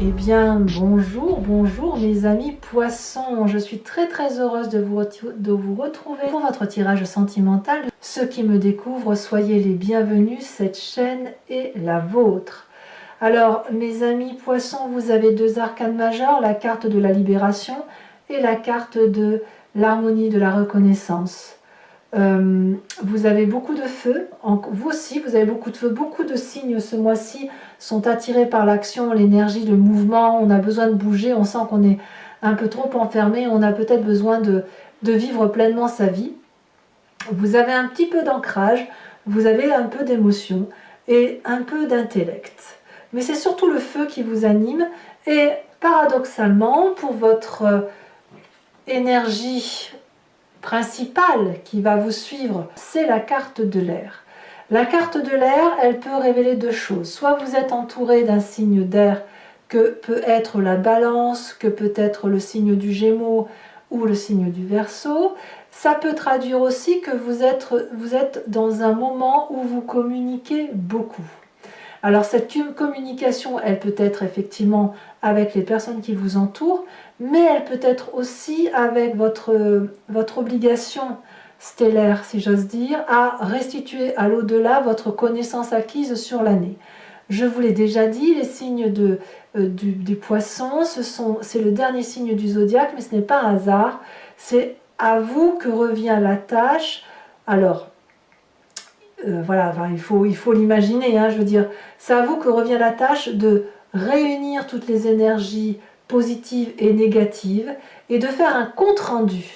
Eh bien, bonjour mes amis poissons. Je suis très heureuse de vous retrouver pour votre tirage sentimental. Ceux qui me découvrent, soyez les bienvenus, cette chaîne est la vôtre. Alors, mes amis poissons, vous avez deux arcanes majeurs, la carte de la libération et la carte de l'harmonie, de la reconnaissance. Vous avez beaucoup de feu, vous aussi vous avez beaucoup de feu, beaucoup de signes ce mois-ci sont attirés par l'action, l'énergie, le mouvement, on a besoin de bouger, on sent qu'on est un peu trop enfermé, on a peut-être besoin de vivre pleinement sa vie. Vous avez un petit peu d'ancrage, vous avez un peu d'émotion et un peu d'intellect. Mais c'est surtout le feu qui vous anime et paradoxalement, pour votre énergie principale qui va vous suivre, c'est la carte de l'air. La carte de l'air, elle peut révéler deux choses. Soit vous êtes entouré d'un signe d'air que peut être la balance, que peut être le signe du Gémeaux ou le signe du Verseau. Ça peut traduire aussi que vous êtes dans un moment où vous communiquez beaucoup. Alors cette communication, elle peut être effectivement avec les personnes qui vous entourent, mais elle peut être aussi avec votre obligation stellaire, si j'ose dire, à restituer à l'au-delà votre connaissance acquise sur l'année. Je vous l'ai déjà dit, les signes des poissons, c'est le dernier signe du zodiaque, mais ce n'est pas un hasard, c'est à vous que revient la tâche. Alors, voilà, enfin, il faut l'imaginer, hein, je veux dire, c'est à vous que revient la tâche de réunir toutes les énergies positives et négatives et de faire un compte-rendu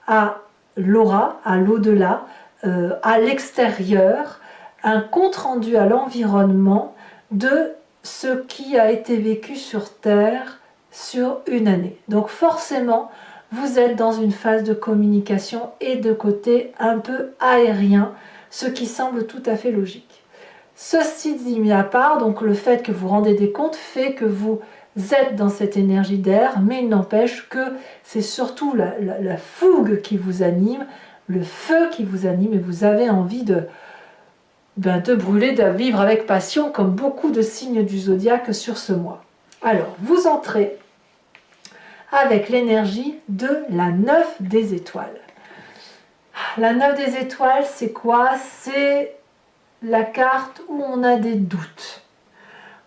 à l'aura, à l'au-delà, à l'extérieur, un compte-rendu à l'environnement de ce qui a été vécu sur Terre sur une année. Donc forcément, vous êtes dans une phase de communication et de côté un peu aérien, ce qui semble tout à fait logique. Ceci dit mis à part, donc le fait que vous rendez des comptes fait que vous êtes dans cette énergie d'air, mais il n'empêche que c'est surtout la fougue qui vous anime, le feu qui vous anime, et vous avez envie de brûler, de vivre avec passion, comme beaucoup de signes du zodiaque sur ce mois. Alors, vous entrez avec l'énergie de la 9 des étoiles. La 9 des étoiles, c'est quoi? C'est la carte où on a des doutes.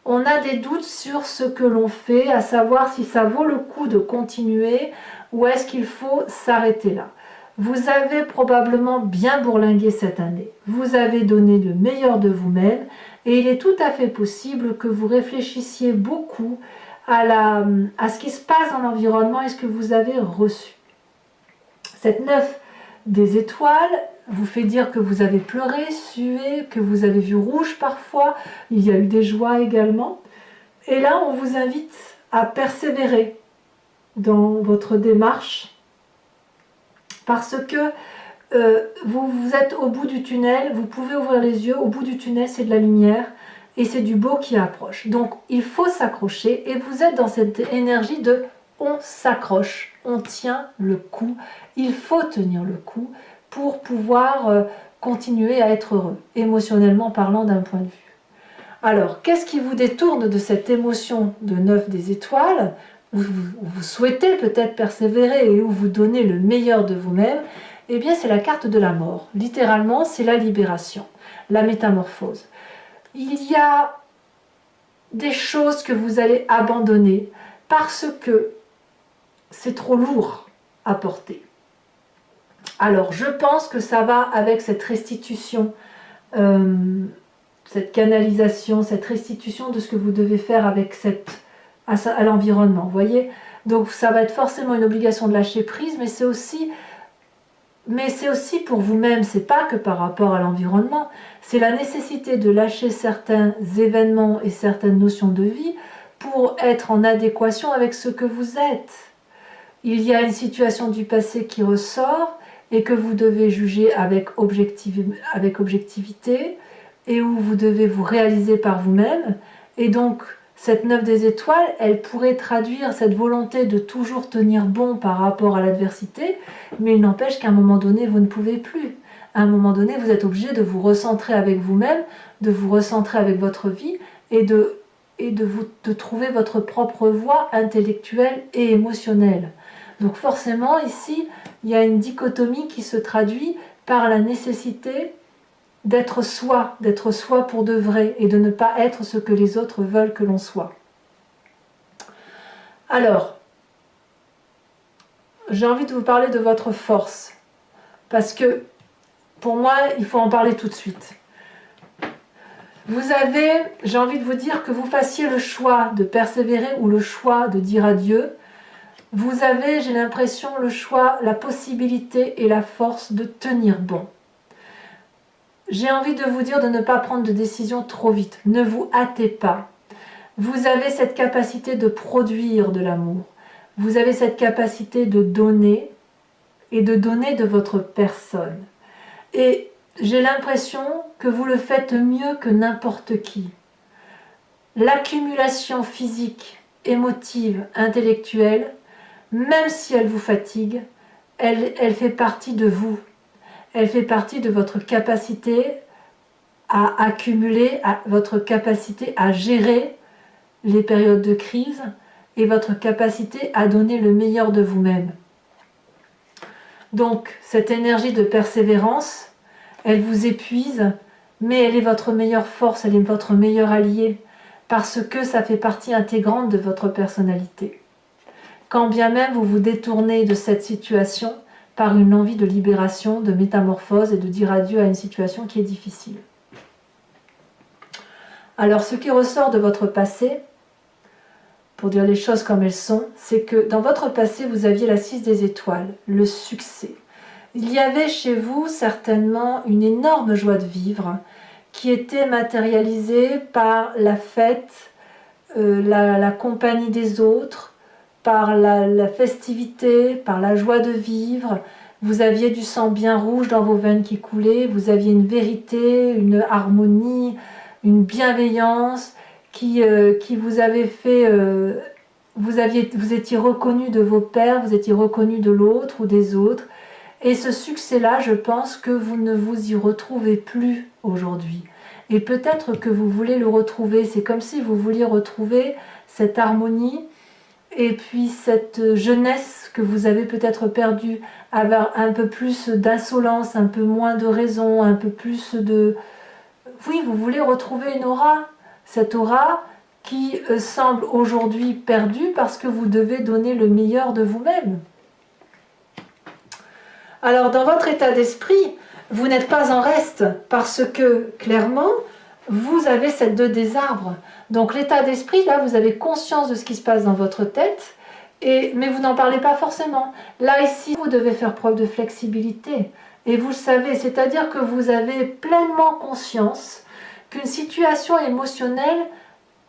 On a des doutes sur ce que l'on fait, à savoir si ça vaut le coup de continuer ou est-ce qu'il faut s'arrêter là. Vous avez probablement bien bourlingué cette année. Vous avez donné le meilleur de vous-même et il est tout à fait possible que vous réfléchissiez beaucoup à ce qui se passe dans l'environnement et ce que vous avez reçu. Cette 9 des étoiles vous fait dire que vous avez pleuré, sué, que vous avez vu rouge parfois, il y a eu des joies également. Et là, on vous invite à persévérer dans votre démarche parce que vous êtes au bout du tunnel, vous pouvez ouvrir les yeux, au bout du tunnel c'est de la lumière et c'est du beau qui approche. Donc il faut s'accrocher et vous êtes dans cette énergie de on s'accroche, on tient le coup, il faut tenir le coup pour pouvoir continuer à être heureux, émotionnellement parlant d'un point de vue. Alors, qu'est-ce qui vous détourne de cette émotion de 9 des étoiles, où vous souhaitez peut-être persévérer et où vous donnez le meilleur de vous-même? Eh bien, c'est la carte de la mort. Littéralement, c'est la libération, la métamorphose. Il y a des choses que vous allez abandonner parce que c'est trop lourd à porter. Alors, je pense que ça va avec cette restitution, cette canalisation, cette restitution de ce que vous devez faire avec à l'environnement. Vous voyez? Donc, ça va être forcément une obligation de lâcher prise, mais c'est aussi pour vous-même. C'est pas que par rapport à l'environnement. C'est la nécessité de lâcher certains événements et certaines notions de vie pour être en adéquation avec ce que vous êtes. Il y a une situation du passé qui ressort et que vous devez juger avec objectivité et où vous devez vous réaliser par vous-même. Et donc, cette 9 des étoiles, elle pourrait traduire cette volonté de toujours tenir bon par rapport à l'adversité, mais il n'empêche qu'à un moment donné, vous ne pouvez plus. À un moment donné, vous êtes obligé de vous recentrer avec vous-même, de vous recentrer avec votre vie et de et de trouver votre propre voie intellectuelle et émotionnelle. Donc forcément, ici, il y a une dichotomie qui se traduit par la nécessité d'être soi pour de vrai, et de ne pas être ce que les autres veulent que l'on soit. Alors, j'ai envie de vous parler de votre force, parce que pour moi, il faut en parler tout de suite. Vous avez, j'ai envie de vous dire que vous fassiez le choix de persévérer ou le choix de dire adieu. Vous avez, j'ai l'impression, le choix, la possibilité et la force de tenir bon. J'ai envie de vous dire de ne pas prendre de décision trop vite. Ne vous hâtez pas. Vous avez cette capacité de produire de l'amour. Vous avez cette capacité de donner et de donner de votre personne. Et j'ai l'impression que vous le faites mieux que n'importe qui. L'accumulation physique, émotive, intellectuelle, même si elle vous fatigue, elle fait partie de vous. Elle fait partie de votre capacité à accumuler, votre capacité à gérer les périodes de crise et votre capacité à donner le meilleur de vous-même. Donc, cette énergie de persévérance, elle vous épuise, mais elle est votre meilleure force, elle est votre meilleur allié, parce que ça fait partie intégrante de votre personnalité. Quand bien même vous vous détournez de cette situation par une envie de libération, de métamorphose et de dire adieu à une situation qui est difficile. Alors, ce qui ressort de votre passé, pour dire les choses comme elles sont, c'est que dans votre passé, vous aviez la 6 des étoiles, le succès. Il y avait chez vous certainement une énorme joie de vivre qui était matérialisée par la fête, la compagnie des autres, par la festivité, par la joie de vivre. Vous aviez du sang bien rouge dans vos veines qui coulait, vous aviez une vérité, une harmonie, une bienveillance qui vous avait fait... vous étiez reconnu de vos pères, vous étiez reconnu de l'autre ou des autres. Et ce succès-là, je pense que vous ne vous y retrouvez plus aujourd'hui. Et peut-être que vous voulez le retrouver. C'est comme si vous vouliez retrouver cette harmonie et puis cette jeunesse que vous avez peut-être perdue, avoir un peu plus d'insolence, un peu moins de raison, un peu plus de... Oui, vous voulez retrouver une aura, cette aura qui semble aujourd'hui perdue parce que vous devez donner le meilleur de vous-même. Alors, dans votre état d'esprit, vous n'êtes pas en reste parce que, clairement, vous avez cette 2 des arbres. Donc, l'état d'esprit, là, vous avez conscience de ce qui se passe dans votre tête, mais vous n'en parlez pas forcément. Là, ici, vous devez faire preuve de flexibilité. Et vous le savez, c'est-à-dire que vous avez pleinement conscience qu'une situation émotionnelle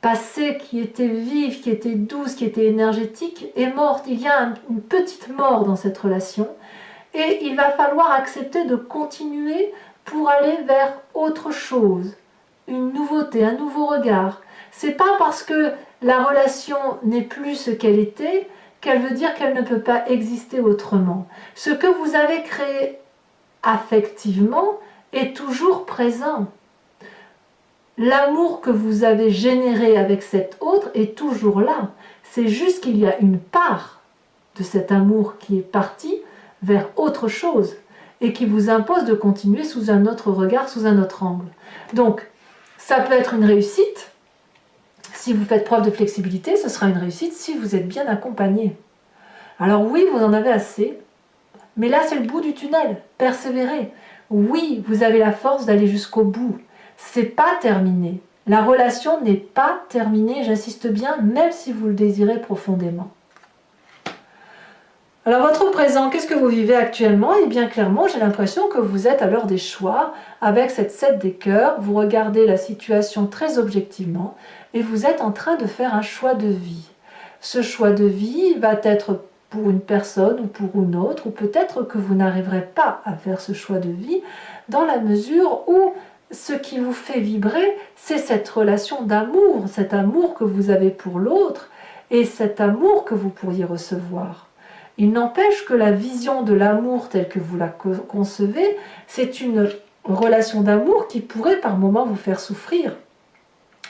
passée qui était vive, qui était douce, qui était énergétique, est morte. Il y a une petite mort dans cette relation. Et il va falloir accepter de continuer pour aller vers autre chose, une nouveauté, un nouveau regard. C'est pas parce que la relation n'est plus ce qu'elle était qu'elle veut dire qu'elle ne peut pas exister autrement. Ce que vous avez créé affectivement est toujours présent. L'amour que vous avez généré avec cet autre est toujours là. C'est juste qu'il y a une part de cet amour qui est partie vers autre chose et qui vous impose de continuer sous un autre regard, sous un autre angle. Donc, ça peut être une réussite. Si vous faites preuve de flexibilité, ce sera une réussite si vous êtes bien accompagné. Alors oui, vous en avez assez, mais là c'est le bout du tunnel. Persévérez. Oui, vous avez la force d'aller jusqu'au bout. C'est pas terminé. La relation n'est pas terminée, j'insiste bien, même si vous le désirez profondément. Alors votre présent, qu'est-ce que vous vivez actuellement? Eh bien clairement, j'ai l'impression que vous êtes à l'heure des choix, avec cette 7 des cœurs, vous regardez la situation très objectivement, et vous êtes en train de faire un choix de vie. Ce choix de vie va être pour une personne ou pour une autre, ou peut-être que vous n'arriverez pas à faire ce choix de vie, dans la mesure où ce qui vous fait vibrer, c'est cette relation d'amour, cet amour que vous avez pour l'autre, et cet amour que vous pourriez recevoir. Il n'empêche que la vision de l'amour telle que vous la concevez, c'est une relation d'amour qui pourrait par moments vous faire souffrir.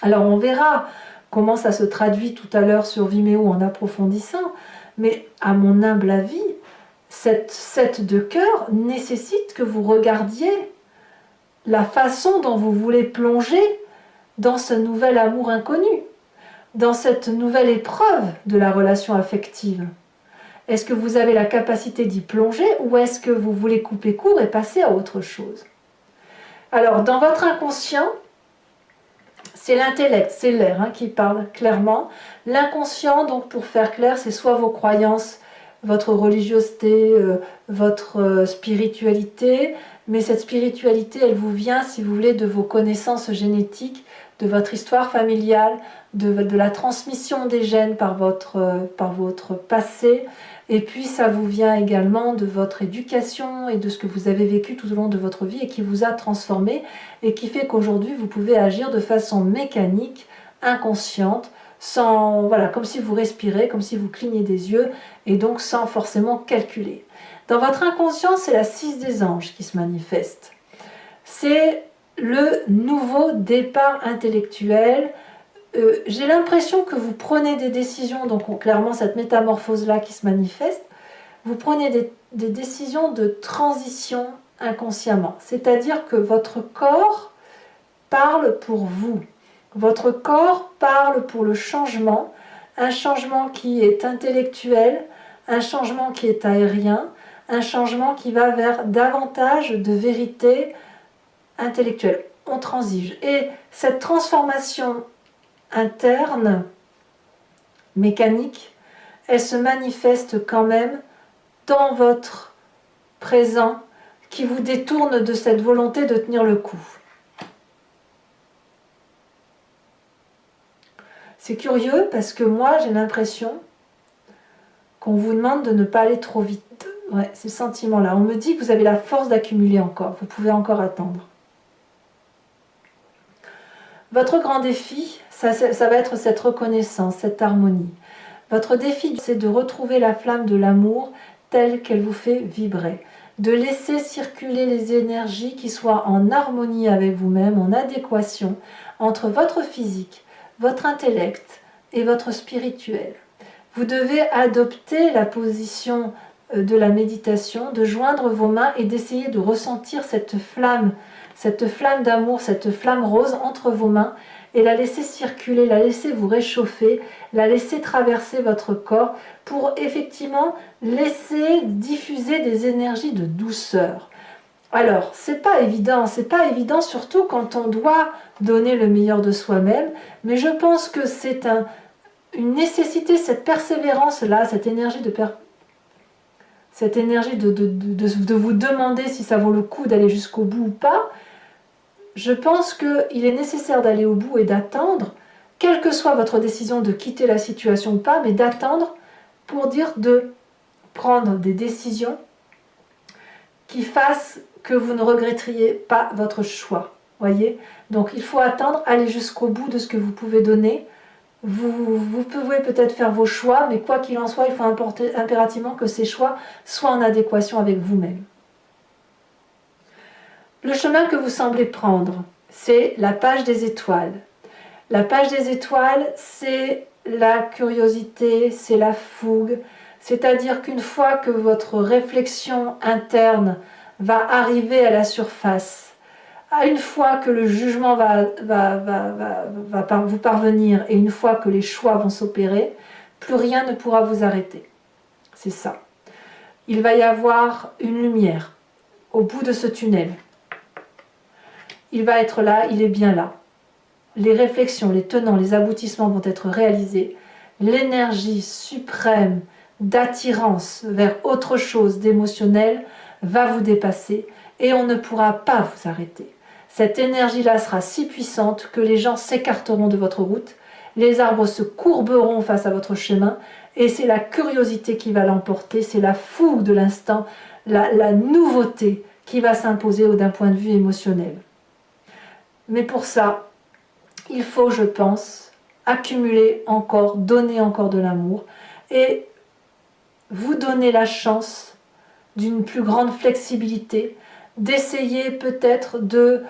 Alors on verra comment ça se traduit tout à l'heure sur Vimeo en approfondissant, mais à mon humble avis, cette 7 de cœur nécessite que vous regardiez la façon dont vous voulez plonger dans ce nouvel amour inconnu, dans cette nouvelle épreuve de la relation affective. Est-ce que vous avez la capacité d'y plonger ou est-ce que vous voulez couper court et passer à autre chose? Alors, dans votre inconscient, c'est l'intellect, c'est l'air qui parle clairement. L'inconscient, donc pour faire clair, c'est soit vos croyances, votre religiosité, votre spiritualité, mais cette spiritualité, elle vous vient, si vous voulez, de vos connaissances génétiques, de votre histoire familiale, de la transmission des gènes par votre passé, et puis ça vous vient également de votre éducation et de ce que vous avez vécu tout au long de votre vie et qui vous a transformé et qui fait qu'aujourd'hui vous pouvez agir de façon mécanique, inconsciente, sans, voilà, comme si vous respirez, comme si vous clignez des yeux et donc sans forcément calculer. Dans votre inconscient, c'est la 6 des anges qui se manifeste. C'est le nouveau départ intellectuel. J'ai l'impression que vous prenez des décisions, donc clairement cette métamorphose-là qui se manifeste, vous prenez des décisions de transition inconsciemment. C'est-à-dire que votre corps parle pour vous. Votre corps parle pour le changement, un changement qui est intellectuel, un changement qui est aérien, un changement qui va vers davantage de vérité intellectuelle. On transige. Et cette transformation interne, mécanique, elle se manifeste quand même dans votre présent qui vous détourne de cette volonté de tenir le coup. C'est curieux parce que moi j'ai l'impression qu'on vous demande de ne pas aller trop vite. Ouais, ce sentiment-là. On me dit que vous avez la force d'accumuler encore, vous pouvez encore attendre. Votre grand défi, ça va être cette reconnaissance, cette harmonie. Votre défi, c'est de retrouver la flamme de l'amour telle qu'elle vous fait vibrer. De laisser circuler les énergies qui soient en harmonie avec vous-même, en adéquation entre votre physique, votre intellect et votre spirituel. Vous devez adopter la position de la méditation, de joindre vos mains et d'essayer de ressentir cette flamme d'amour, cette flamme rose entre vos mains et la laisser circuler, la laisser vous réchauffer, la laisser traverser votre corps pour effectivement laisser diffuser des énergies de douceur. Alors, c'est pas évident surtout quand on doit donner le meilleur de soi-même, mais je pense que c'est une nécessité, cette persévérance-là, cette énergie de vous demander si ça vaut le coup d'aller jusqu'au bout ou pas. Je pense qu'il est nécessaire d'aller au bout et d'attendre, quelle que soit votre décision de quitter la situation ou pas, mais d'attendre pour dire de prendre des décisions qui fassent que vous ne regretteriez pas votre choix. Voyez? Donc il faut attendre, aller jusqu'au bout de ce que vous pouvez donner. Vous pouvez peut-être faire vos choix, mais quoi qu'il en soit, il faut impérativement que ces choix soient en adéquation avec vous-même. Le chemin que vous semblez prendre, c'est la page des étoiles. La page des étoiles, c'est la curiosité, c'est la fougue. C'est-à-dire qu'une fois que votre réflexion interne va arriver à la surface, une fois que le jugement va vous parvenir et une fois que les choix vont s'opérer, plus rien ne pourra vous arrêter. C'est ça. Il va y avoir une lumière au bout de ce tunnel. Il va être là, il est bien là. Les réflexions, les tenants, les aboutissements vont être réalisés. L'énergie suprême d'attirance vers autre chose d'émotionnel va vous dépasser et on ne pourra pas vous arrêter. Cette énergie-là sera si puissante que les gens s'écarteront de votre route, les arbres se courberont face à votre chemin et c'est la curiosité qui va l'emporter, c'est la fougue de l'instant, la nouveauté qui va s'imposer d'un point de vue émotionnel. Mais pour ça, il faut, je pense, accumuler encore, donner encore de l'amour et vous donner la chance d'une plus grande flexibilité, d'essayer peut-être de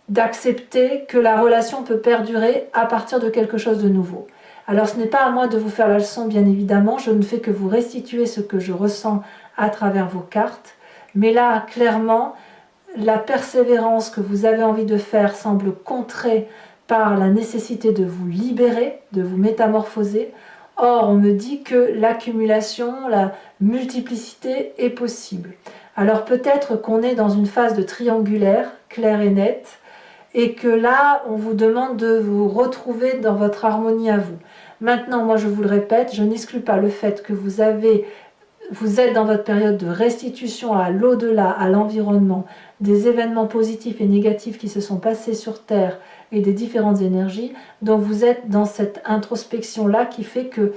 d'accepter que la relation peut perdurer à partir de quelque chose de nouveau. Alors ce n'est pas à moi de vous faire la leçon, bien évidemment, je ne fais que vous restituer ce que je ressens à travers vos cartes, mais là, clairement, la persévérance que vous avez envie de faire semble contrée par la nécessité de vous libérer, de vous métamorphoser. Or, on me dit que l'accumulation, la multiplicité est possible. Alors peut-être qu'on est dans une phase de triangulaire, claire et nette, et que là, on vous demande de vous retrouver dans votre harmonie à vous. Maintenant, moi je vous le répète, je n'exclus pas le fait que vous êtes dans votre période de restitution à l'au-delà, à l'environnement, des événements positifs et négatifs qui se sont passés sur Terre et des différentes énergies. Donc vous êtes dans cette introspection-là qui fait que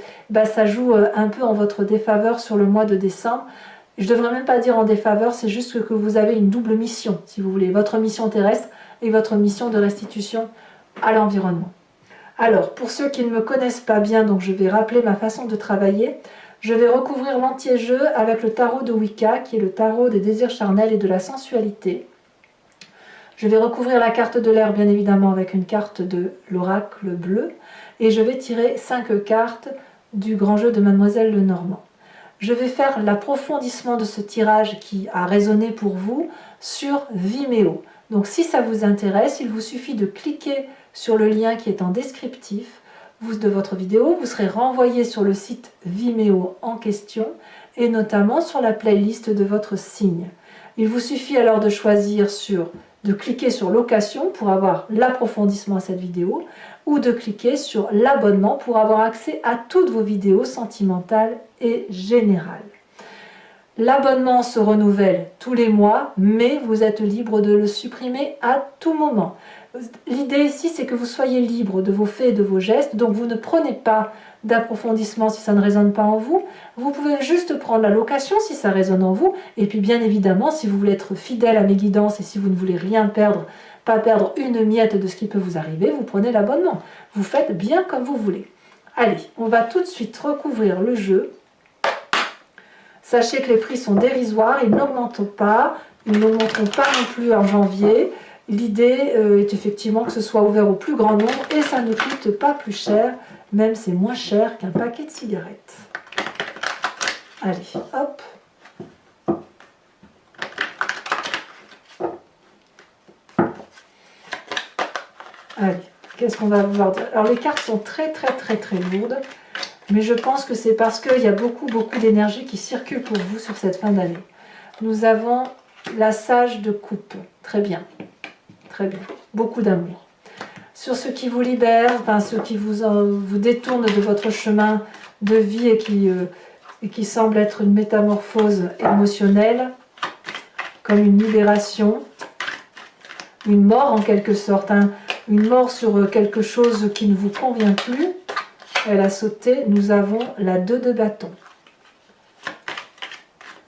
ça joue un peu en votre défaveur sur le mois de décembre. Je ne devrais même pas dire en défaveur, c'est juste que vous avez une double mission, si vous voulez, votre mission terrestre et votre mission de restitution à l'environnement. Alors, pour ceux qui ne me connaissent pas bien, donc je vais rappeler ma façon de travailler. Je vais recouvrir l'entier-jeu avec le tarot de Wicca, qui est le tarot des désirs charnels et de la sensualité. Je vais recouvrir la carte de l'air, bien évidemment, avec une carte de l'oracle bleu. Et je vais tirer 5 cartes du grand jeu de Mademoiselle Lenormand. Je vais faire l'approfondissement de ce tirage qui a résonné pour vous sur Vimeo. Donc si ça vous intéresse, il vous suffit de cliquer sur le lien qui est en descriptif de votre vidéo. Vous serez renvoyé sur le site Vimeo en question et notamment sur la playlist de votre signe. Il vous suffit alors de choisir de cliquer sur location pour avoir l'approfondissement à cette vidéo ou de cliquer sur l'abonnement pour avoir accès à toutes vos vidéos sentimentales et générales. L'abonnement se renouvelle tous les mois, mais vous êtes libre de le supprimer à tout moment. L'idée ici, c'est que vous soyez libre de vos faits et de vos gestes, donc vous ne prenez pas d'approfondissement si ça ne résonne pas en vous. Vous pouvez juste prendre la location si ça résonne en vous, et puis bien évidemment, si vous voulez être fidèle à mes guidances et si vous ne voulez rien perdre, pas perdre une miette de ce qui peut vous arriver, vous prenez l'abonnement. Vous faites bien comme vous voulez. Allez, on va tout de suite recouvrir le jeu. Sachez que les prix sont dérisoires, ils n'augmentent pas, ils n'augmenteront pas non plus en janvier. L'idée est effectivement que ce soit ouvert au plus grand nombre et ça ne coûte pas plus cher, même c'est moins cher qu'un paquet de cigarettes. Allez, hop. Allez, qu'est-ce qu'on va pouvoir dire? Alors les cartes sont très lourdes, mais je pense que c'est parce qu'il y a beaucoup d'énergie qui circule pour vous sur cette fin d'année. Nous avons la sage de coupe, très bien, beaucoup d'amour. Sur ce qui vous libère, enfin ce qui vous détourne de votre chemin de vie et qui semble être une métamorphose émotionnelle, comme une libération, une mort en quelque sorte, une mort sur quelque chose qui ne vous convient plus. Elle a sauté, nous avons la 2 de bâton.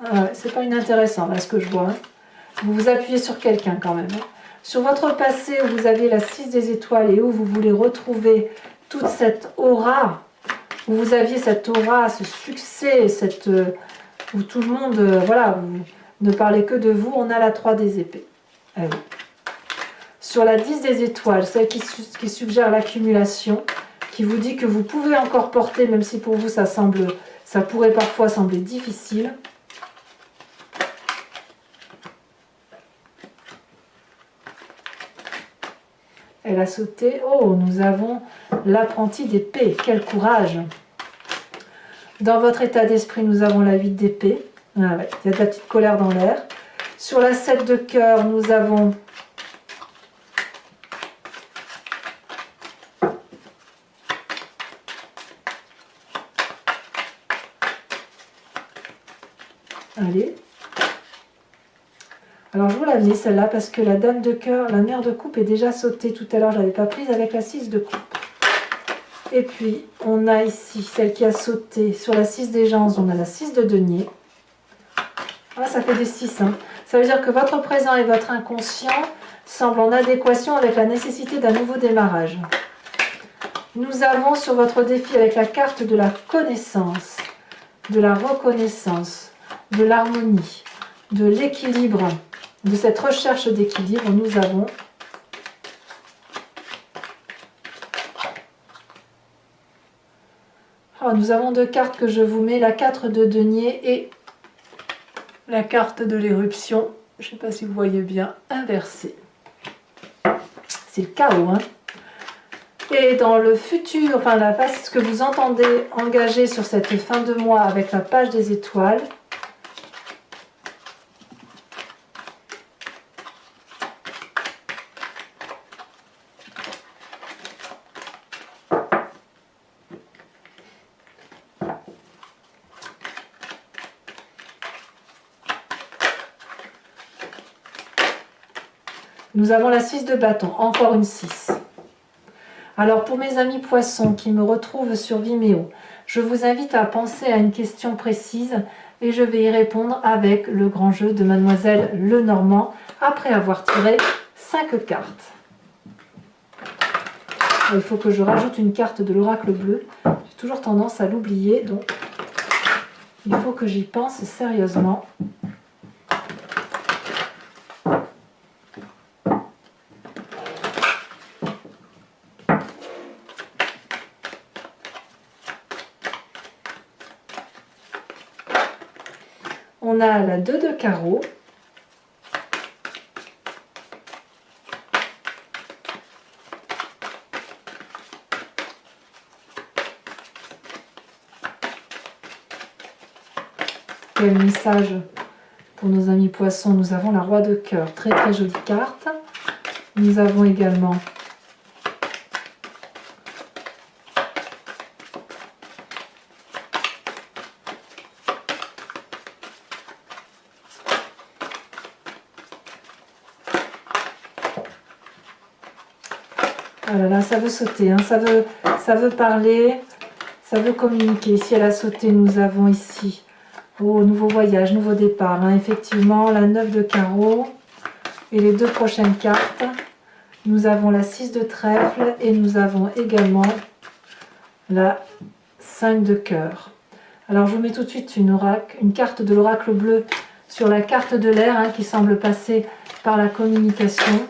Ah ouais, c'est pas inintéressant là ce que je vois. Vous vous appuyez sur quelqu'un quand même. Sur votre passé où vous avez la 6 des étoiles et où vous voulez retrouver toute cette aura, où vous aviez cette aura, ce succès, où tout le monde, voilà, vous ne parlez que de vous, on a la 3 des épées. Ah oui. Sur la 10 des étoiles, celle qui suggère l'accumulation, qui vous dit que vous pouvez encore porter, même si pour vous ça pourrait parfois sembler difficile. Elle a sauté. Oh, nous avons l'apprenti d'épée. Quel courage! Dans votre état d'esprit, nous avons la 8 d'épée. Ah ouais, il y a de la petite colère dans l'air. Sur la 7 de cœur, nous avons allez. Alors je vous la mets celle-là parce que la dame de cœur, la mère de coupe est déjà sautée tout à l'heure, je ne l'avais pas prise avec la 6 de coupe. Et puis on a ici celle qui a sauté sur la 6 des gens, on a la 6 de denier. Ah, ça fait des 6. Hein. Ça veut dire que votre présent et votre inconscient semblent en adéquation avec la nécessité d'un nouveau démarrage. Nous avons sur votre défi avec la carte de la connaissance, de la reconnaissance, de l'harmonie, de l'équilibre, de cette recherche d'équilibre, nous avons Alors, nous avons deux cartes que je vous mets, la 4 de denier et la carte de l'éruption. Je ne sais pas si vous voyez bien, inversée. C'est le chaos, hein. Et dans le futur, enfin la phase que vous entendez engager sur cette fin de mois avec la page des étoiles, nous avons la 6 de bâton, encore une 6. Alors pour mes amis poissons qui me retrouvent sur Vimeo, je vous invite à penser à une question précise et je vais y répondre avec le grand jeu de Mademoiselle Lenormand après avoir tiré 5 cartes. Il faut que je rajoute une carte de l'oracle bleu. J'ai toujours tendance à l'oublier, donc il faut que j'y pense sérieusement. On a la 2 de carreau. Quel message pour nos amis poissons. Nous avons la roi de cœur, très très jolie carte. Nous avons également oh là là, ça veut sauter, hein. Ça veut parler, ça veut communiquer. Si elle a sauté, nous avons ici, oh, nouveau voyage, nouveau départ, hein. Effectivement, la 9 de carreau et les deux prochaines cartes. Nous avons la 6 de trèfle et nous avons également la 5 de cœur. Alors, je vous mets tout de suite une carte de l'oracle bleu sur la carte de l'air, hein, qui semble passer par la communication.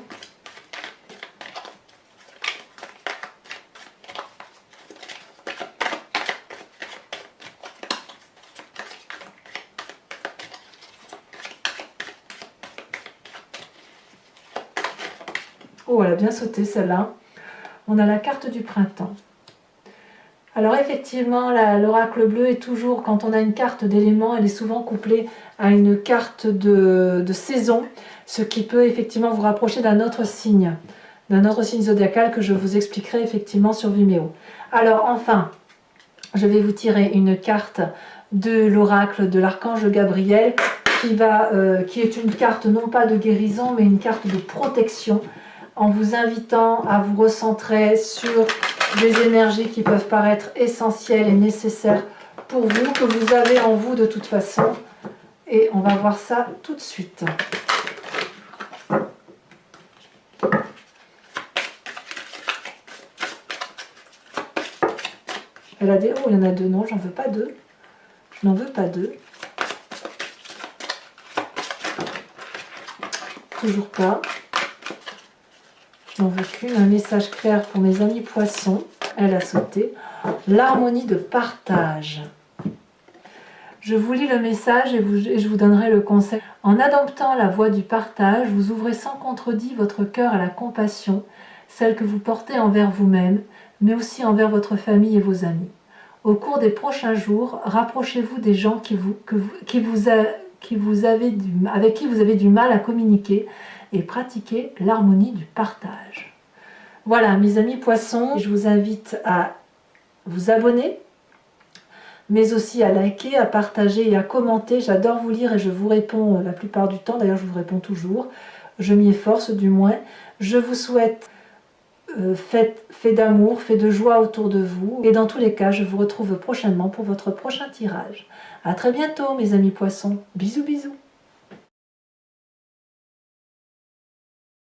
Oh, elle a bien sauté celle-là. On a la carte du printemps. Alors effectivement, l'oracle bleu est toujours, quand on a une carte d'élément, elle est souvent couplée à une carte de saison, ce qui peut effectivement vous rapprocher d'un autre signe zodiacal que je vous expliquerai effectivement sur Vimeo. Alors enfin, je vais vous tirer une carte de l'oracle de l'archange Gabriel qui est une carte non pas de guérison mais une carte de protection, en vous invitant à vous recentrer sur des énergies qui peuvent paraître essentielles et nécessaires pour vous, que vous avez en vous de toute façon. Et on va voir ça tout de suite. Elle a des... Oh, il y en a deux. Non, j'en veux pas deux. Je n'en veux pas deux. Toujours pas. Je n'en veux qu'une. Un message clair pour mes amis poissons. Elle a sauté. L'harmonie de partage. Je vous lis le message et je vous donnerai le conseil. En adoptant la voie du partage, vous ouvrez sans contredit votre cœur à la compassion, celle que vous portez envers vous-même, mais aussi envers votre famille et vos amis. Au cours des prochains jours, rapprochez-vous des gens avec qui vous avez du mal à communiquer et pratiquez l'harmonie du partage. Voilà, mes amis poissons, je vous invite à vous abonner, mais aussi à liker, à partager et à commenter. J'adore vous lire et je vous réponds la plupart du temps. D'ailleurs, je vous réponds toujours. Je m'y efforce du moins. Je vous souhaite fait d'amour, fait de joie autour de vous. Et dans tous les cas, je vous retrouve prochainement pour votre prochain tirage. À très bientôt, mes amis poissons. Bisous, bisous.